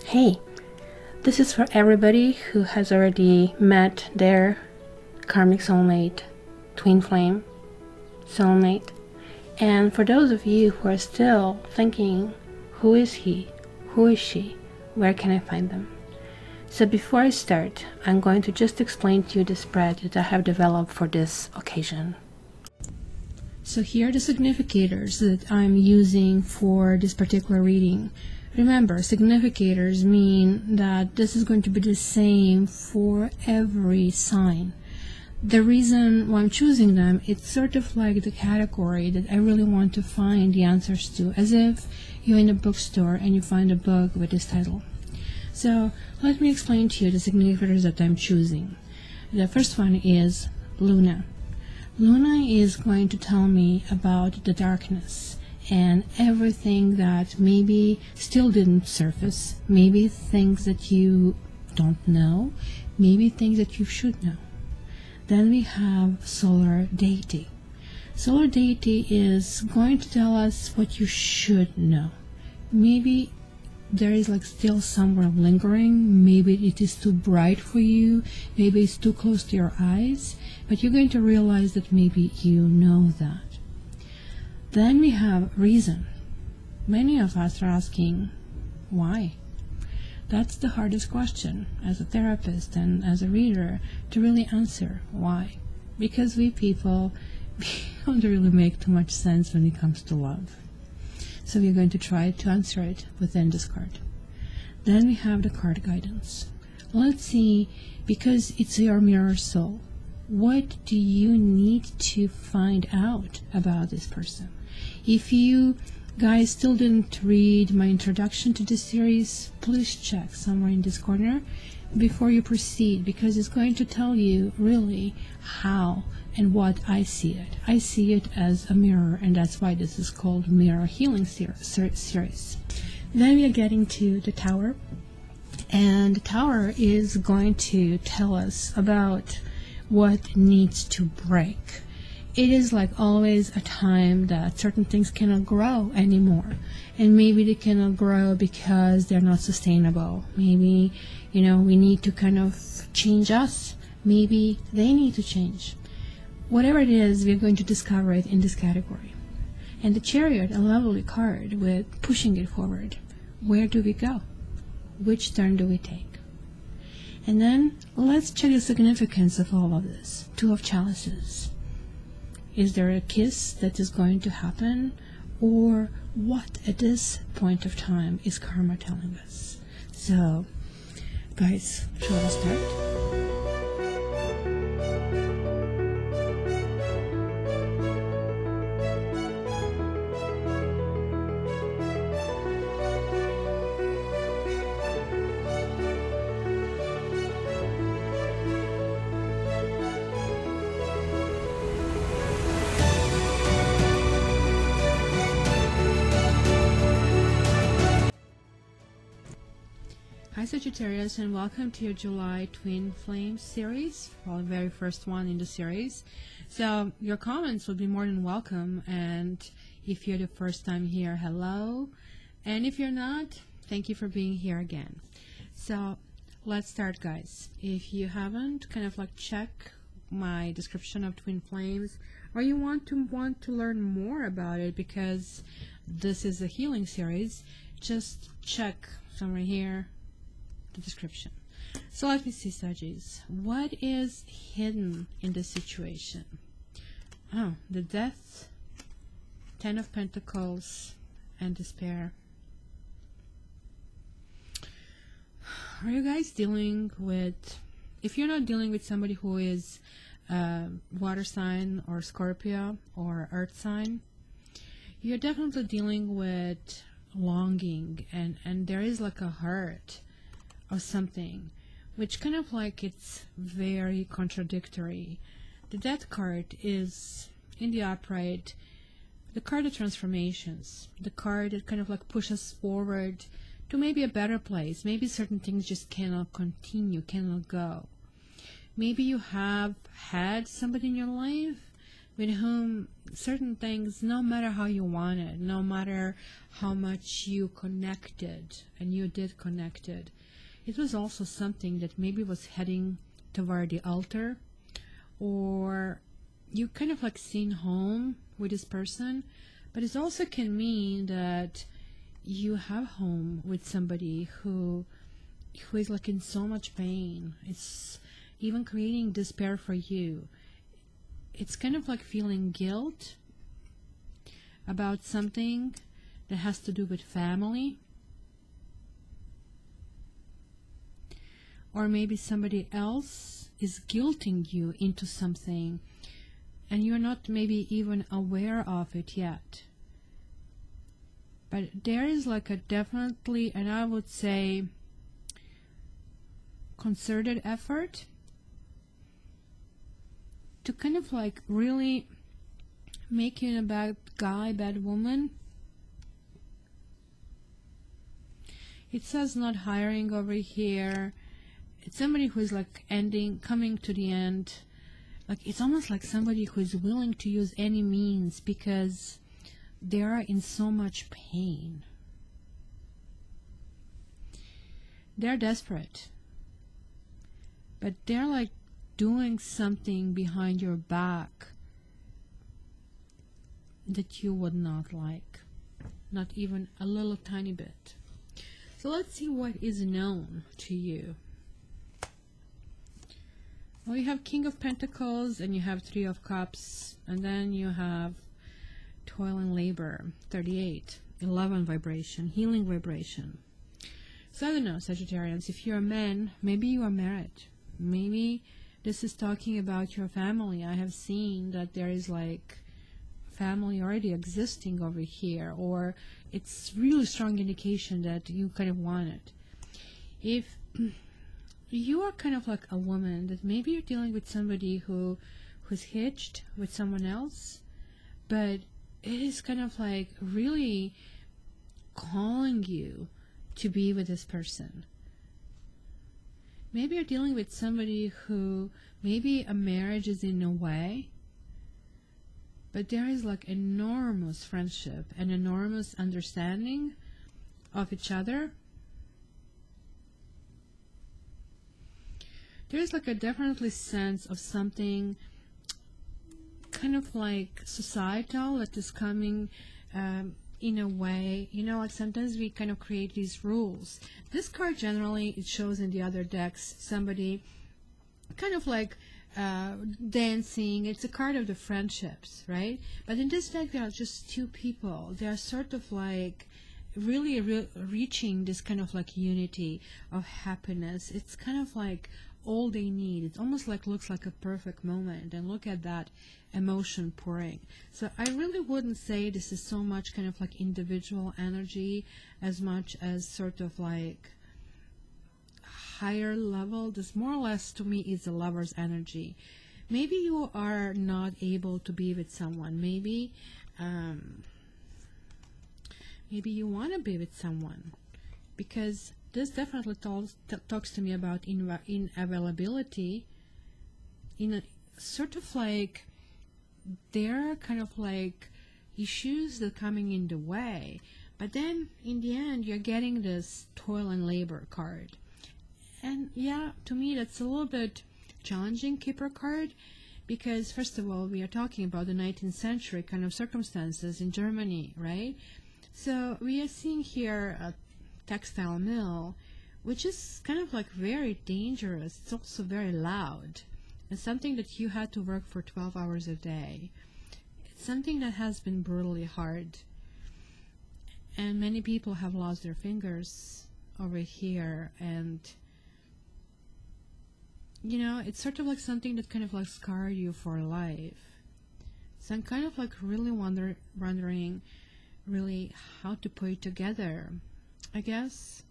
Hey, this is for everybody who has already met their karmic soulmate, twin flame, soulmate. And for those of you who are still thinking, who is he? Who is she? Where can I find them? So before I start, I'm going to just explain to you the spread that I have developed for this occasion. So here are the significators that I'm using for this particular reading. Remember, significators mean that this is going to be the same for every sign. The reason why I'm choosing them, it's sort of like the category that I really want to find the answers to, as if you're in a bookstore and you find a book with this title. So let me explain to you the significators that I'm choosing. The first one is Luna. Luna is going to tell me about the darkness and everything that maybe still didn't surface, maybe things that you don't know, maybe things that you should know. Then we have Solar Deity. Solar Deity is going to tell us what you should know. Maybe there is like still somewhere lingering, maybe it is too bright for you, maybe it's too close to your eyes, but you're going to realize that maybe you know that. Then we have Reason. Many of us are asking, why? That's the hardest question as a therapist and as a reader to really answer. Why? Because we people don't really make too much sense when it comes to love. So we're going to try to answer it within this card. Then we have the card guidance. Let's see, because it's your mirror soul, what do you need to find out about this person? If you guys still didn't read my introduction to this series, please check somewhere in this corner before you proceed, because it's going to tell you really how and what I see it. I see it as a mirror, and that's why this is called Mirror Healing Series. Then we are getting to the Tower, and the Tower is going to tell us about what needs to break. It is like always a time that certain things cannot grow anymore, and maybe they cannot grow because they're not sustainable. Maybe, we need to kind of change us. Maybe they need to change. Whatever it is, we're going to discover it in this category. And the Chariot, a lovely card with pushing it forward. Where do we go? Which turn do we take? And then let's check the significance of all of this. Two of Chalices. Is there a kiss that is going to happen? Or what at this point of time is karma telling us? So, guys, shall we start? Hi Sagittarius, and welcome to your July Twin Flame series, well, the very first one in the series. So your comments will be more than welcome, and if you're the first time here, hello, and if you're not, thank you for being here again. So let's start, guys. If you haven't, kind of like check my description of Twin Flames, or you want to learn more about it, because this is a healing series, just check somewhere here the description. So let me see, Sagis. What is hidden in this situation? Oh, the Death, Ten of Pentacles, and Despair. Are you guys dealing with, if you're not dealing with somebody who is water sign or Scorpio or earth sign, you're definitely dealing with longing, and there is like a hurt or something, which kind of like it's very contradictory. The Death card is in the upright, the card of transformations, the card that kind of like pushes forward to maybe a better place. Maybe certain things just cannot continue, cannot go. Maybe you have had somebody in your life with whom certain things, no matter how you wanted, no matter how much you connected, and you did connected, it was also something that maybe was heading toward the altar, or you kind of like seen home with this person. But it also can mean that you have home with somebody who is like in so much pain. It's even creating despair for you. It's kind of like feeling guilt about something that has to do with family, or maybe somebody else is guilting you into something and you're not maybe even aware of it yet. But there is like a definitely, and I would say, concerted effort to kind of like really make you a bad guy, bad woman. It says not hiring over here. It's somebody who is like coming to the end. Like it's almost like somebody who is willing to use any means because they are in so much pain. They're desperate, but they're like doing something behind your back that you would not like, not even a little tiny bit. So let's see what is known to you. Well, you have King of Pentacles, and you have Three of Cups, and then you have Toil and Labor, 38, 11 vibration, healing vibration. So I don't know, Sagittarians, if you're a man, maybe you are married. Maybe this is talking about your family. I have seen that there is like family already existing over here, or it's really strong indication that you kind of want it. If you are kind of like a woman that maybe you're dealing with somebody who's hitched with someone else, but it is kind of like really calling you to be with this person. Maybe you're dealing with somebody who maybe a marriage is in a way, but there is like enormous friendship and enormous understanding of each other. There's like a definitely sense of something kind of like societal that is coming in a way, you know, like sometimes we kind of create these rules. This card generally, it shows in the other decks somebody kind of like dancing. It's a card of the friendships, right? But in this deck there are just two people. They are sort of like really reaching this kind of like unity of happiness. It's kind of like all they need. It almost like looks like a perfect moment, and look at that emotion pouring. So I really wouldn't say this is so much kind of like individual energy as much as sort of like higher level. This more or less to me is the lover's energy. Maybe you are not able to be with someone. Maybe maybe you want to be with someone, because this definitely talks to me about inavailability, in a sort of like there are kind of like issues that are coming in the way, but then in the end you're getting this Toil and Labor card. And yeah, to me that's a little bit challenging Keeper card, because first of all we are talking about the 19th century kind of circumstances in Germany, right? So we are seeing here a textile mill, which is kind of like very dangerous. It's also very loud, and something that you had to work for 12 hours a day. It's something that has been brutally hard, and many people have lost their fingers over here, and you know, it's sort of like something that kind of like scarred you for life. So I'm kind of like really wondering really how to put it together. I guess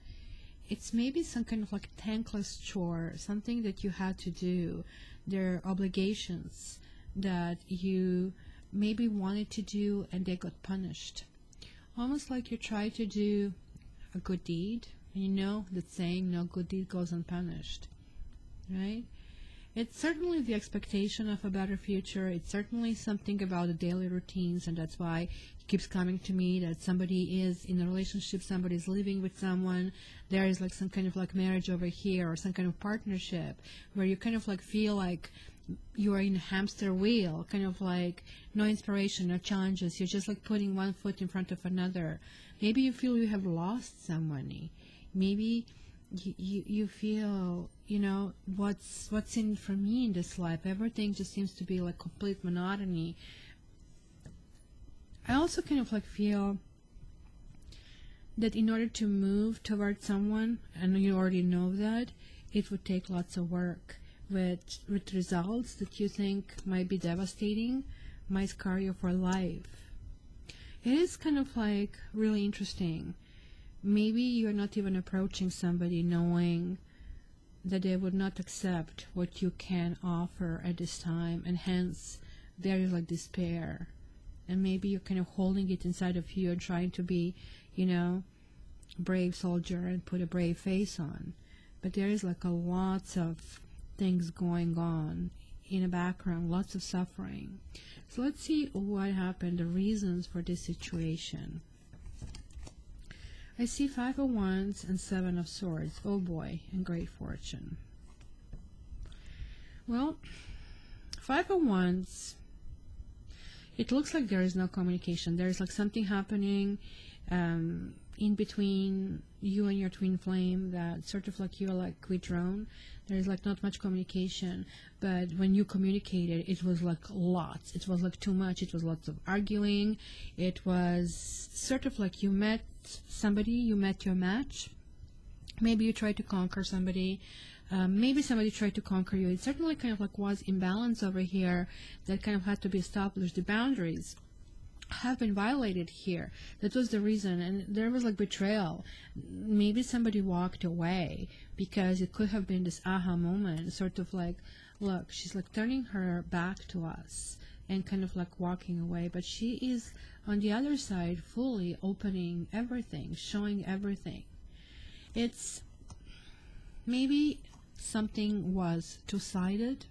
it's maybe some kind of like thankless chore, something that you had to do. There are obligations that you maybe wanted to do and they got punished. Almost like you try to do a good deed, and you know that saying no good deed goes unpunished, right? It's certainly the expectation of a better future. It's certainly something about the daily routines, and that's why it keeps coming to me that somebody is in a relationship, somebody is living with someone. There is like some kind of like marriage over here, or some kind of partnership where you kind of like feel like you are in a hamster wheel, kind of like no inspiration, no challenges. You're just like putting one foot in front of another. Maybe you feel you have lost somebody. Maybe you feel, you know, what's in for me in this life. Everything just seems to be like complete monotony. I also kind of like feel that in order to move towards someone, and you already know that, it would take lots of work with results that you think might be devastating, might scar you for life. It is kind of like really interesting. Maybe you're not even approaching somebody knowing that they would not accept what you can offer at this time, and hence there is like despair. And maybe you're kind of holding it inside of you and trying to be, you know, brave soldier and put a brave face on. But there is like a lots of things going on in the background, lots of suffering. So let's see what happened, the reasons for this situation. I see 5 of Wands and 7 of Swords. Oh boy, and great fortune. Well, 5 of Wands, it looks like there is no communication. There is like something happening in between you and your twin flame, that sort of like you're like withdrawn. There is like not much communication, but when you communicated, it was like lots. It was like too much. It was lots of arguing. It was sort of like you met somebody, you met your match. Maybe you tried to conquer somebody. Maybe somebody tried to conquer you. It certainly kind of like was imbalance over here that kind of had to be established. The boundaries have been violated here. That was the reason. And there was like betrayal. Maybe somebody walked away because it could have been this aha moment, sort of like, look, she's like turning her back to us and kind of like walking away, but she is on the other side fully opening everything, showing everything. It's maybe something was two-sided.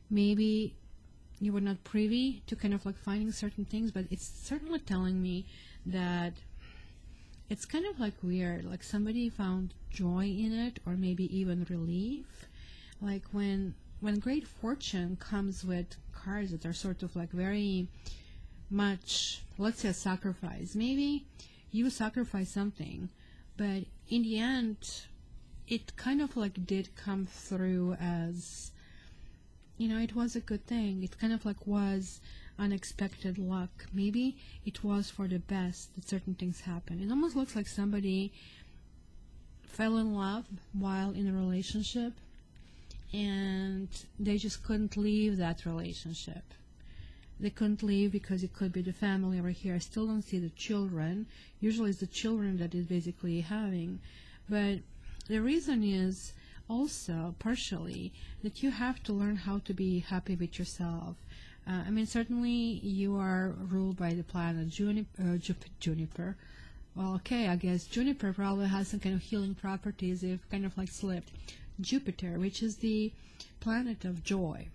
Maybe you were not privy to kind of like finding certain things, but it's certainly telling me that it's kind of like weird, like somebody found joy in it, or maybe even relief. Like when great fortune comes with cards that are sort of like very much, let's say, a sacrifice. Maybe you sacrifice something, but in the end it kind of like did come through as, you know, it was a good thing. It kind of like was unexpected luck. Maybe it was for the best that certain things happen. It almost looks like somebody fell in love while in a relationship, and they just couldn't leave that relationship. They couldn't leave because it could be the family over here. I still don't see the children. Usually it's the children that is basically having. But the reason is also partially that you have to learn how to be happy with yourself. I mean, certainly you are ruled by the planet Juniper. Well, okay, I guess Juniper probably has some kind of healing properties if kind of like slipped. Jupiter, which is the planet of joy.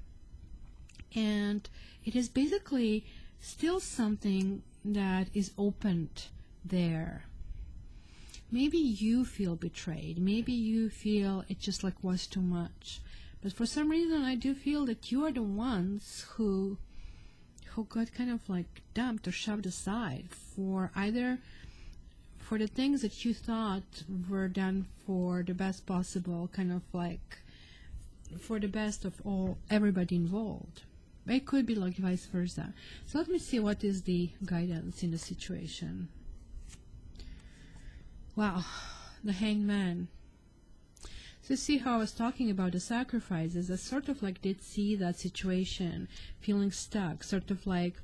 And it is basically still something that is opened there. Maybe you feel betrayed. Maybe you feel it just like was too much. But for some reason, I do feel that you are the ones who got kind of like dumped or shoved aside for either for the things that you thought were done for the best possible, kind of like for the best of everybody involved. It could be like vice versa. So let me see what is the guidance in the situation. Wow, the Hanged Man. So see how I was talking about the sacrifices. I sort of like did see that situation, feeling stuck, sort of like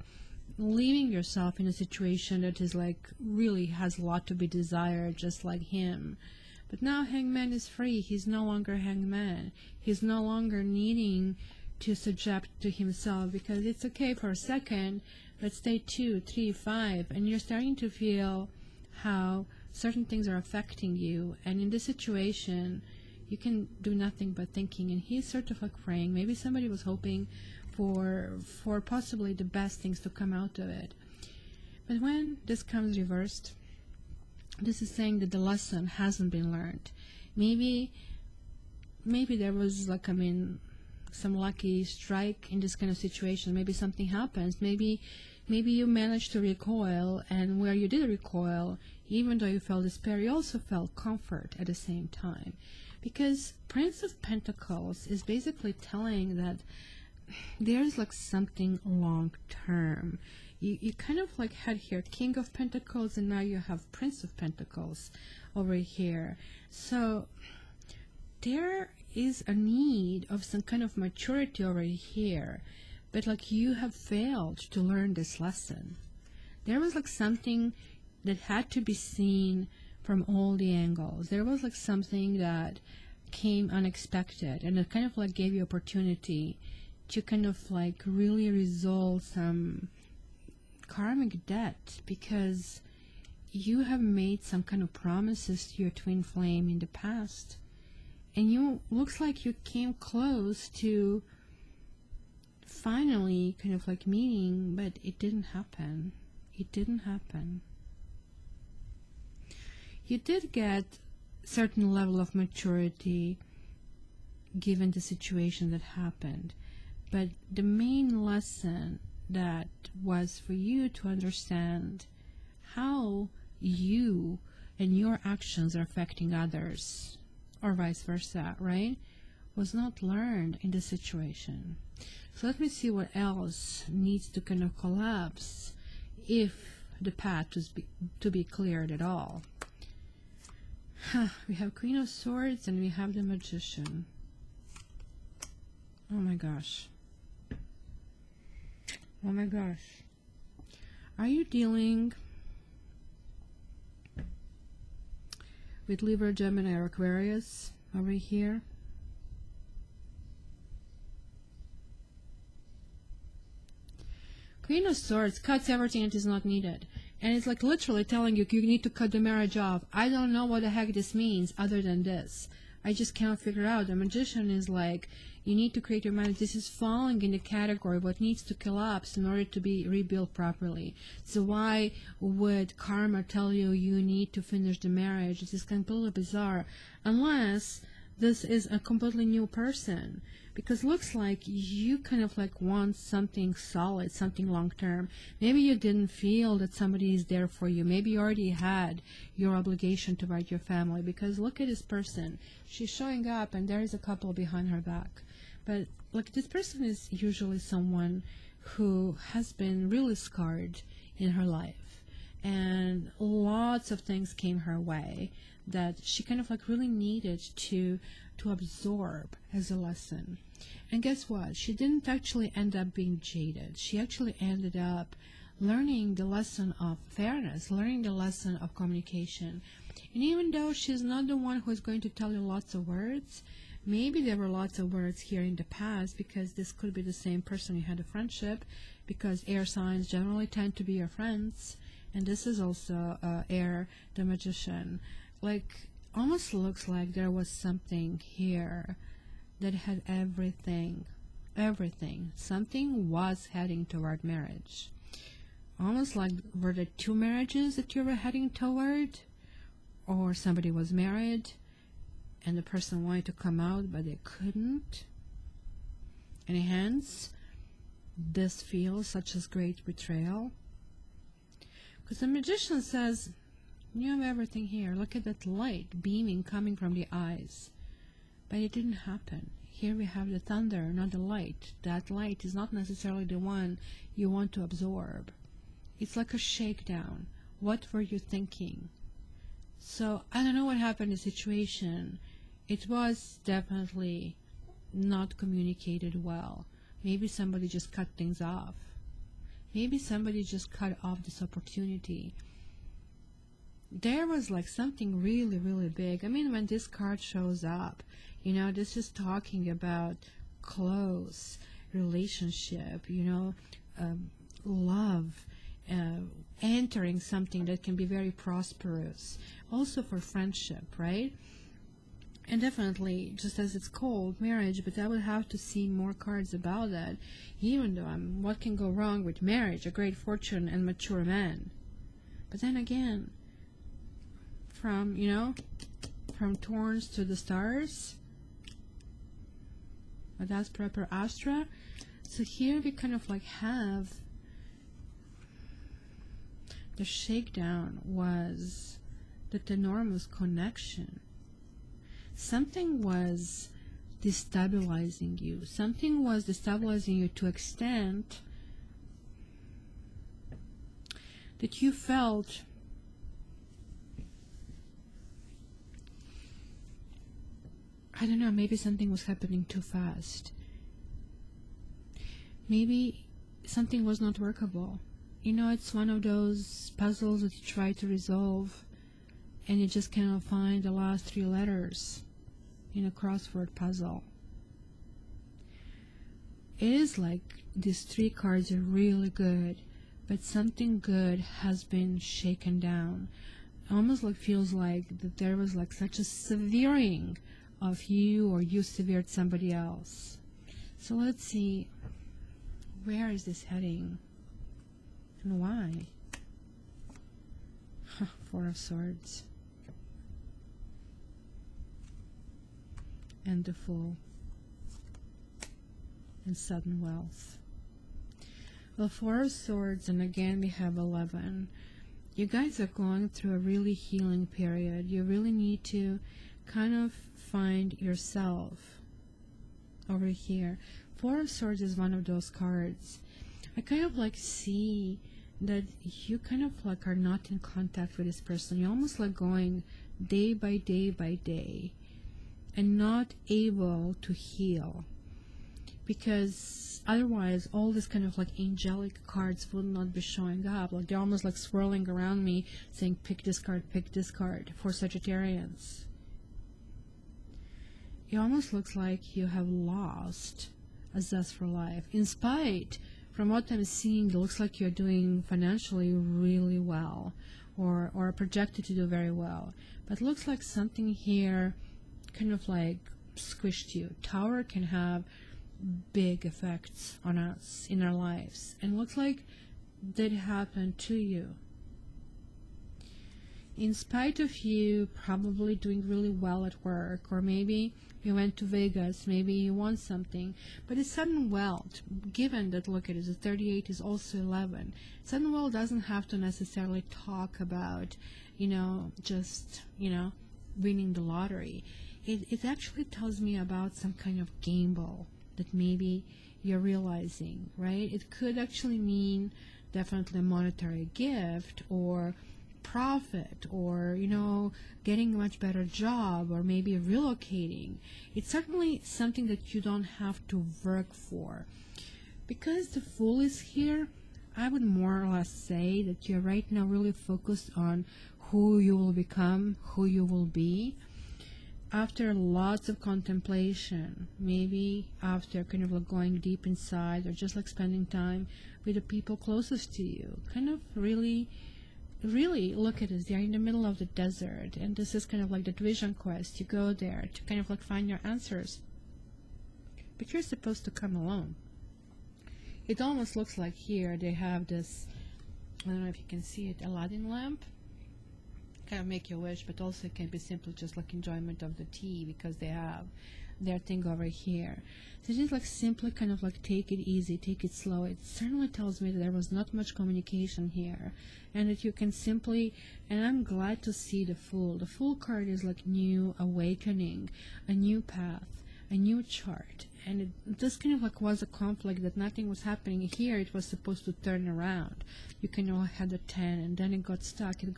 leaving yourself in a situation that is like really has a lot to be desired, just like him. But now Hanged Man is free. He's no longer Hanged Man. He's no longer needing to subject to himself, because it's okay for a second, but stay 2, 3, 5, and you're starting to feel how certain things are affecting you. And in this situation, you can do nothing but thinking. And he's sort of like praying. Maybe somebody was hoping for possibly the best things to come out of it. But when this comes reversed, this is saying that the lesson hasn't been learned. Maybe there was like, some lucky strike in this kind of situation. Maybe something happens. Maybe you managed to recoil, and where you did recoil, even though you felt despair, you also felt comfort at the same time. Because Prince of Pentacles is basically telling that there's like something long term. You kind of like had here King of Pentacles, and now you have Prince of Pentacles over here. So there is a need of some kind of maturity over here, but like you have failed to learn this lesson. There was like something that had to be seen from all the angles. There was like something that came unexpected, and it kind of like gave you opportunity to kind of like really resolve some karmic debt, because you have made some kind of promises to your twin flame in the past, and you looks like you came close to finally kind of like meeting, but it didn't happen. It didn't happen. You did get certain level of maturity given the situation that happened, but the main lesson that was for you to understand how you and your actions are affecting others, or vice versa, right, was not learned in this situation. So let me see what else needs to kind of collapse if the path is to be cleared at all. We have Queen of Swords and we have the Magician. Oh my gosh. Oh my gosh. Are you dealing with Libra, Gemini, or Aquarius over here? Queen of Swords cuts everything that is not needed. And it's like literally telling you need to cut the marriage off. I don't know what the heck this means other than this. I just cannot figure out. The Magician is like, you need to create your marriage. This is falling in the category what needs to collapse in order to be rebuilt properly. So why would karma tell you you need to finish the marriage? This is completely bizarre. Unless this is a completely new person, because looks like you kind of like want something solid, something long term. Maybe you didn't feel that somebody is there for you. Maybe you already had your obligation toward your family, because look at this person. She's showing up and there is a couple behind her back. But like, this person is usually someone who has been really scarred in her life, and lots of things came her way that she kind of like really needed to absorb as a lesson. And guess what? She didn't actually end up being jaded. She actually ended up learning the lesson of fairness, learning the lesson of communication. And even though she's not the one who is going to tell you lots of words, maybe there were lots of words here in the past, because this could be the same person you had a friendship, because air signs generally tend to be your friends. And this is also air, the Magician. Like, almost looks like there was something here that had everything. Something was heading toward marriage. Almost like, were there two marriages that you were heading toward? Or somebody was married and the person wanted to come out but they couldn't? And hence, this feels such as great betrayal. Because the Magician says, you have everything here. Look at that light beaming coming from the eyes. But it didn't happen. Here we have the thunder, not the light. That light is not necessarily the one you want to absorb. It's like a shakedown. What were you thinking? So I don't know what happened in the situation. It was definitely not communicated well. Maybe somebody just cut things off. Maybe somebody just cut off this opportunity. There was like something really, really big. I mean, when this card shows up, you know, this is talking about close relationship, you know, love, entering something that can be very prosperous. Also for friendship, right? And definitely, just as it's called, marriage, but I would have to see more cards about that, even though what can go wrong with marriage, a great fortune, and mature man. But then again, from, you know, from Thorns to the Stars, but that's proper Astra. So here we kind of like have the shakedown was that enormous connection. Something was destabilizing you. Something was destabilizing you to an extent that you felt I don't know, maybe something was happening too fast. Maybe something was not workable. You know, it's one of those puzzles that you try to resolve and you just cannot find the last 3 letters in a crossword puzzle. It is like these 3 cards are really good, but something good has been shaken down. It almost like feels like that there was like such a severing of you, or you severed somebody else. So let's see, where is this heading and why? 4 of Swords and the Fool and sudden wealth. Well, 4 of Swords, and again we have 11. You guys are going through a really healing period. You really need to kind of find yourself over here. 4 of Swords is one of those cards. I kind of like see that you kind of like are not in contact with this person. You're almost like going day by day by day and not able to heal, because otherwise all this kind of like angelic cards would not be showing up. Like they're almost like swirling around me saying pick this card for Sagittarians. It almost looks like you have lost a zest for life. In spite, from what I'm seeing, it looks like you're doing financially really well, or are projected to do very well. But it looks like something here kind of like squished you. Tower can have big effects on us in our lives, and it looks like that happened to you. In spite of you probably doing really well at work, or maybe you went to Vegas, maybe you won something, but it's sudden wealth, given that, look at it, the 38 is also 11. Sudden wealth doesn't have to necessarily talk about, you know, just, you know, winning the lottery. It actually tells me about some kind of gamble that maybe you're realizing, right? It could actually mean definitely a monetary gift, or profit, or, you know, getting a much better job, or maybe relocating. It's certainly something that you don't have to work for. Because the Fool is here, I would more or less say that you're right now really focused on who you will become, who you will be, after lots of contemplation, maybe after kind of like going deep inside, or just like spending time with the people closest to you. Kind of really look at this. They're in the middle of the desert, and this is kind of like the vision quest. You go there to kind of like find your answers, but you're supposed to come alone. It almost looks like here they have this, I don't know if you can see it, Aladdin lamp. Kind of make your wish, but also it can be simply just like enjoyment of the tea, because they have their thing over here. So just like simply kind of like take it easy, take it slow. It certainly tells me that there was not much communication here, and that you can simply, and I'm glad to see the Fool. The Fool card is like new awakening, a new path, a new chart. And this kind of like was a conflict that nothing was happening here. It was supposed to turn around. You kind of had a 10, and then it got stuck, and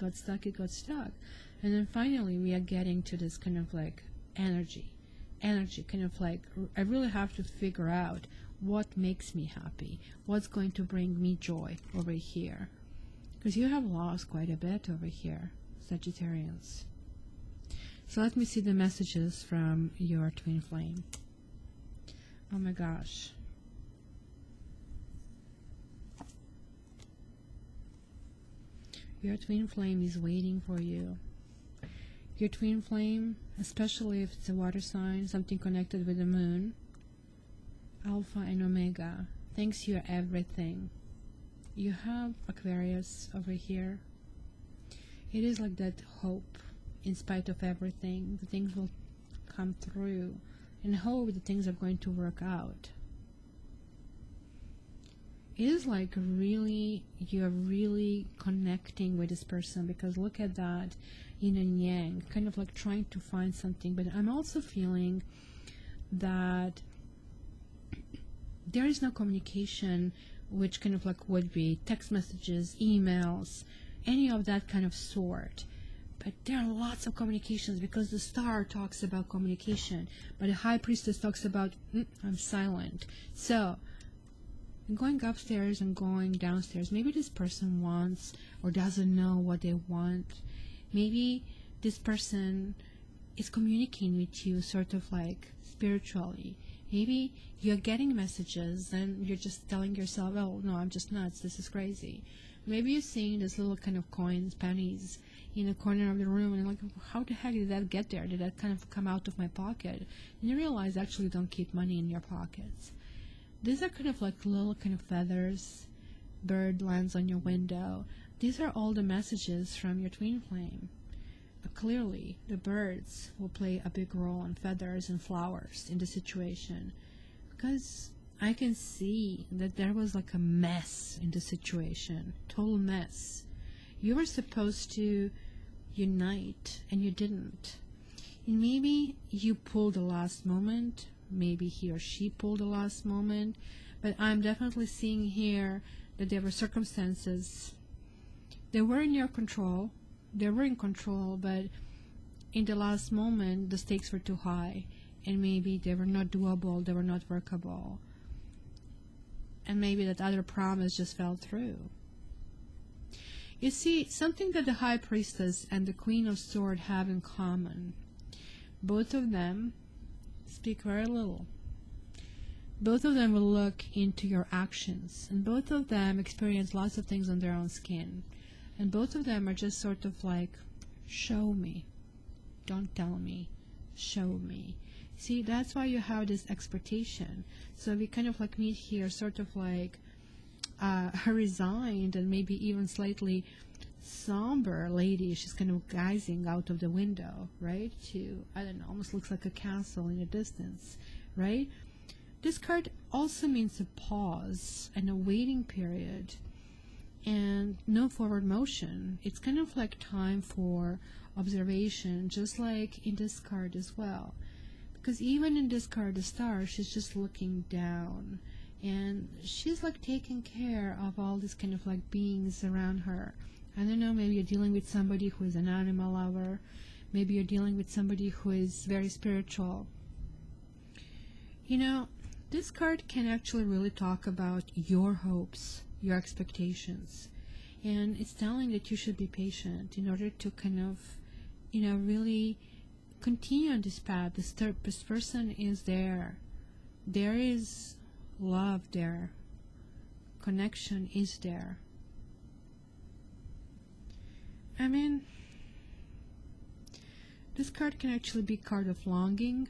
then finally we are getting to this kind of like energy, kind of like, I really have to figure out what makes me happy, what's going to bring me joy over here, because you have lost quite a bit over here, Sagittarians. So let me see the messages from your twin flame. Oh my gosh. Your twin flame is waiting for you. Your twin flame, especially if it's a water sign, something connected with the moon, Alpha and Omega, thinks you're everything. You have Aquarius over here. It is like that hope, in spite of everything, the things will come through, and hope that things are going to work out. It is like really, you're really connecting with this person, because look at that yin and yang, kind of like trying to find something. But I'm also feeling that there is no communication, which kind of like would be text messages, emails, any of that kind of sort. But there are lots of communications, because the star talks about communication, but the high priestess talks about I'm silent. So going upstairs and going downstairs, maybe this person wants or doesn't know what they want. Maybe this person is communicating with you sort of like spiritually. Maybe you're getting messages and you're just telling yourself, oh no, I'm just nuts, this is crazy. Maybe you're seeing this little kind of coins, pennies in the corner of the room, and you're like, how the heck did that get there? Did that kind of come out of my pocket? And you realize actually you don't keep money in your pockets. These are kind of like little kind of feathers. Bird lands on your window. These are all the messages from your twin flame. Clearly, the birds will play a big role in feathers and flowers in the situation, because I can see that there was like a mess in the situation, total mess. You were supposed to unite and you didn't. And maybe you pulled the last moment, maybe he or she pulled the last moment, but I'm definitely seeing here that there were circumstances that were in your control. They were in control, but in the last moment the stakes were too high, and maybe they were not doable, they were not workable, and maybe that other promise just fell through. You see, something that the High Priestess and the Queen of Swords have in common: both of them speak very little. Both of them will look into your actions, and both of them experience lots of things on their own skin. And both of them are just sort of like, show me, don't tell me, show me. See, that's why you have this expectation. So we kind of like meet here sort of like resigned and maybe even slightly somber lady. She's kind of gazing out of the window, right? To, I don't know, almost looks like a castle in the distance, right? This card also means a pause and a waiting period, and no forward motion. It's kind of like time for observation, just like in this card as well. Because even in this card, the star, she's just looking down, and she's like taking care of all these kind of like beings around her. I don't know, maybe you're dealing with somebody who is an animal lover. Maybe you're dealing with somebody who is very spiritual. You know, this card can actually really talk about your hopes, your expectations, and it's telling that you should be patient in order to kind of, you know, really continue on this path. This person is there. There is love there. Connection is there. I mean, this card can actually be a card of longing,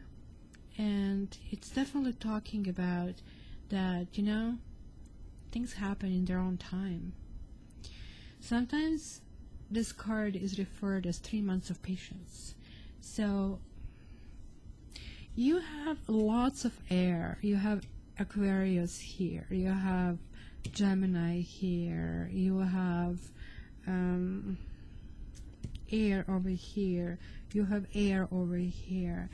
and it's definitely talking about that, you know, things happen in their own time. Sometimes this card is referred as 3 months of patience. So you have lots of air. You have Aquarius here. You have Gemini here. You have air over here. You have air over here.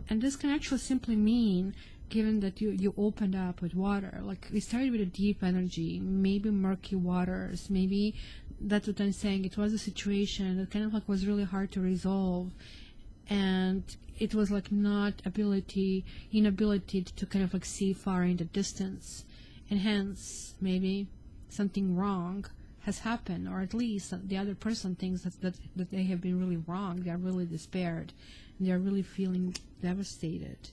And this can actually simply mean, given that you opened up with water, like we started with a deep energy, maybe murky waters, maybe that's what I'm saying. It was a situation that kind of like was really hard to resolve, and it was like inability to kind of like see far in the distance, and hence maybe something wrong has happened, or at least the other person thinks that they have been really wrong. They are really despaired, and they are really feeling devastated,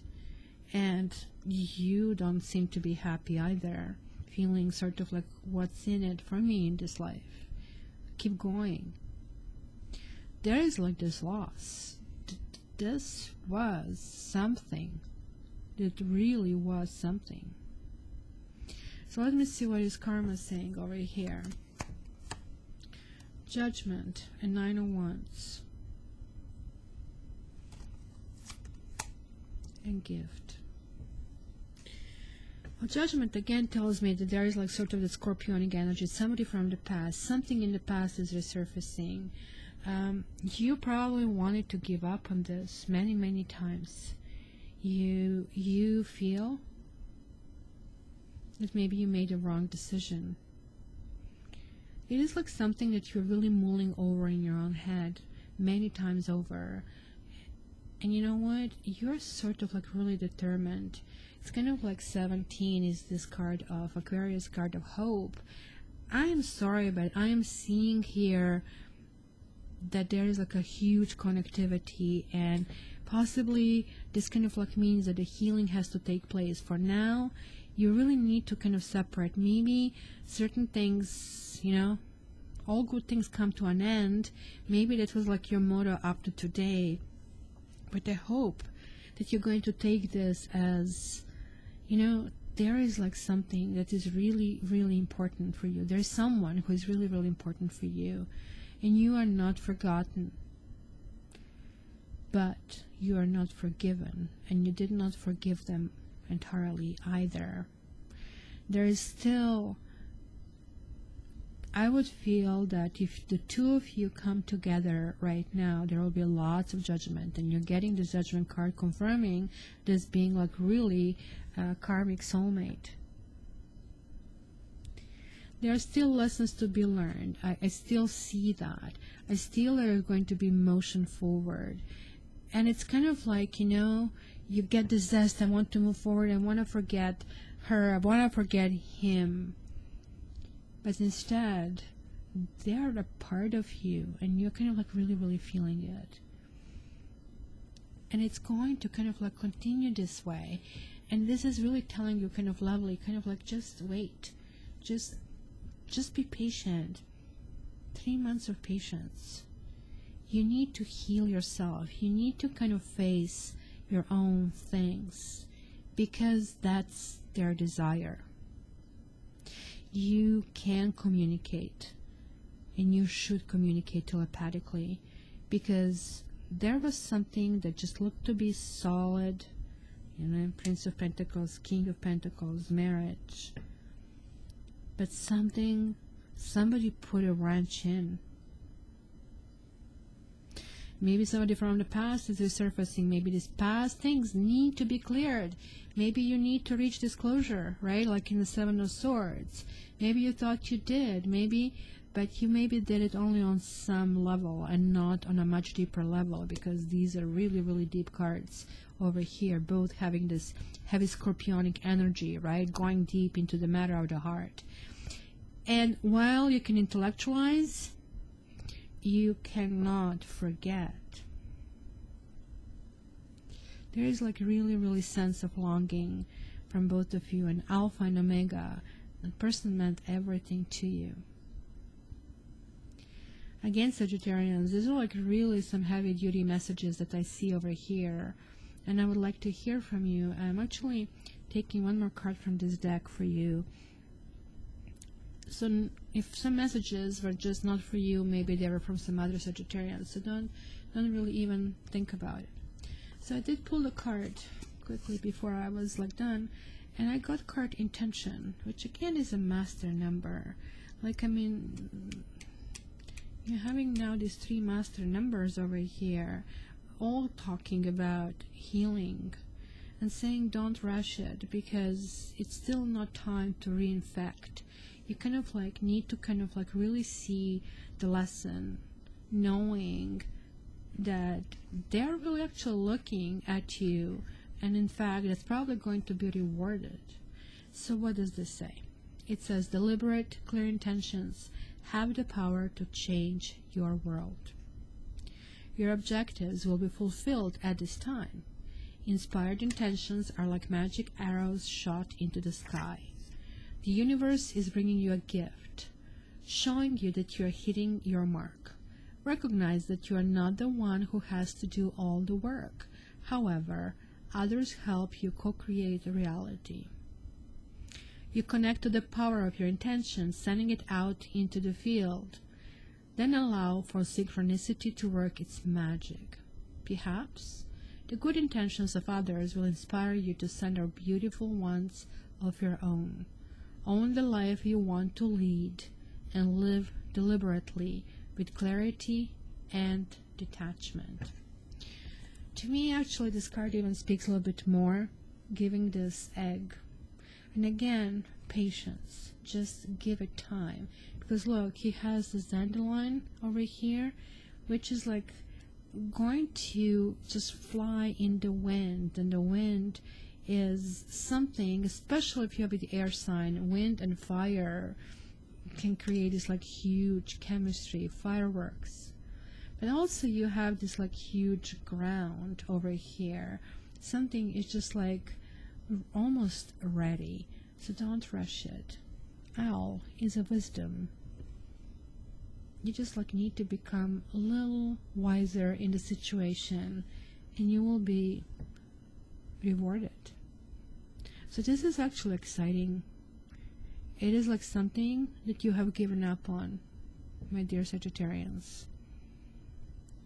and you don't seem to be happy either, feeling sort of like, what's in it for me in this life? Keep going. there is like this loss. This was something. It really was something. So let me see what is karma saying over here. Judgment and 9 of Wands. And gift. Well, Judgment again tells me that there is like sort of the scorpionic energy, somebody from the past, something in the past is resurfacing. You probably wanted to give up on this many times. You feel that maybe you made a wrong decision. It is like something that you're really mulling over in your own head many times over. And you know what? You're sort of like really determined. It's kind of like 17 is this card of Aquarius, card of hope. I am sorry, but I am seeing here that there is like a huge connectivity, and possibly this kind of like means that the healing has to take place. For now, you really need to kind of separate. Maybe certain things, you know, all good things come to an end. Maybe that was like your motto up to today. But I hope that you're going to take this as, you know, there is like something that is really important for you. There's someone who is really important for you, and you are not forgotten, but you are not forgiven, and you did not forgive them entirely either. There is still, I would feel that if the two of you come together right now, there will be lots of judgment, and you're getting the judgment card confirming this being like really a karmic soulmate. There are still lessons to be learned. I still see that. I still are going to be motion forward. And it's kind of like, you know, you get the zest, I want to move forward, I want to forget her, I want to forget him. But instead, they are a part of you, and you're kind of like really feeling it. And it's going to kind of like continue this way. And this is really telling you kind of lovely, kind of like just wait. Just be patient. 3 months of patience. You need to heal yourself. You need to kind of face your own things, because that's their desire. You can communicate, and you should communicate telepathically, because there was something that just looked to be solid, you know, Prince of Pentacles, King of Pentacles, marriage, but somebody put a wrench in. Maybe somebody from the past is resurfacing. Maybe these past things need to be cleared. Maybe you need to reach disclosure, right? Like in the Seven of Swords. Maybe you thought you did, but you maybe did it only on some level and not on a much deeper level, because these are really deep cards over here, both having this heavy scorpionic energy, right? Going deep into the matter of the heart. And while you can intellectualize, you cannot forget. There is like really sense of longing from both of you, and Alpha and Omega. The person meant everything to you. Again, Sagittarians, these are like really some heavy duty messages that I see over here, and I would like to hear from you. I'm actually taking one more card from this deck for you. So if some messages were just not for you, maybe they were from some other Sagittarians, so don't really even think about it. So I did pull the card quickly before I was like done, and I got card Intention, which again is a master number. Like, I mean, you're having now these 3 master numbers over here, all talking about healing and saying don't rush it, because it's still not time to reinfect. You kind of like need to kind of like really see the lesson, knowing that they're really actually looking at you, and in fact that's probably going to be rewarded. So what does this say? It says deliberate, clear intentions have the power to change your world. Your objectives will be fulfilled at this time. Inspired intentions are like magic arrows shot into the sky. The universe is bringing you a gift, showing you that you are hitting your mark. Recognize that you are not the one who has to do all the work. However, others help you co-create a reality. You connect to the power of your intention, sending it out into the field. Then allow for synchronicity to work its magic. Perhaps the good intentions of others will inspire you to send out beautiful ones of your own. Own the life you want to lead and live deliberately with clarity and detachment. To me, actually, this card even speaks a little bit more, giving this egg. And again, patience. Just give it time. Because look, he has the dandelion over here, which is like going to just fly in the wind. And the wind is something, especially if you have the air sign, wind and fire can create this like huge chemistry, fireworks. But also you have this like huge ground over here. Something is just like almost ready, so don't rush it. Owl is a wisdom. You just like need to become a little wiser in the situation and you will be rewarded. So this is actually exciting. It is like something that you have given up on, my dear Sagittarians.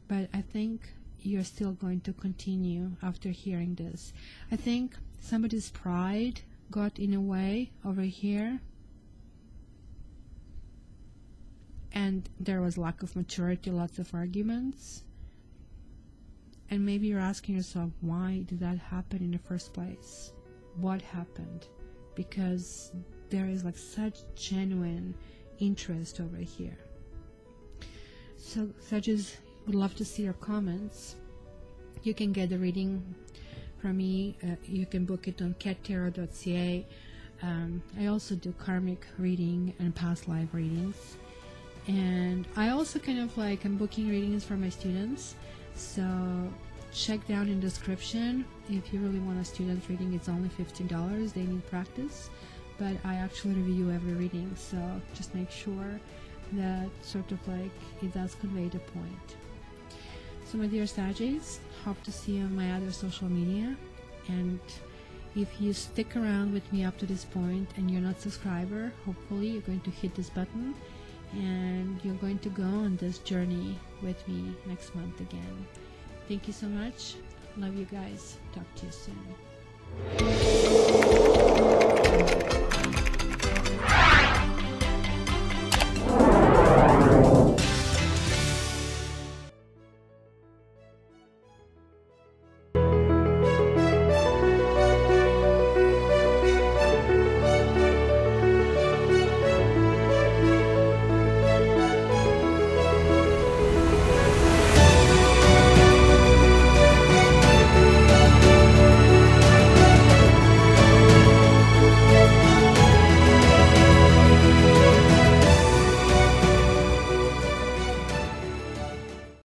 But I think you're still going to continue after hearing this. I think somebody's pride got in a way over here. And there was lack of maturity, lots of arguments. And maybe you're asking yourself, why did that happen in the first place? What happened? Because there is like such genuine interest over here. So Sagittarius, would love to see your comments. You can get the reading from me. You can book it on cattarot.ca. I also do karmic reading and past life readings. And I also kind of like, I'm booking readings for my students. So check down in the description. If you really want a student reading, it's only $15. They need practice. But I actually review every reading. So just make sure that sort of like it does convey the point. So my dear Sagittarius, hope to see you on my other social media. And if you stick around with me up to this point and you're not a subscriber, hopefully you're going to hit this button and you're going to go on this journey with me next month again. Thank you so much. Love you guys. Talk to you soon.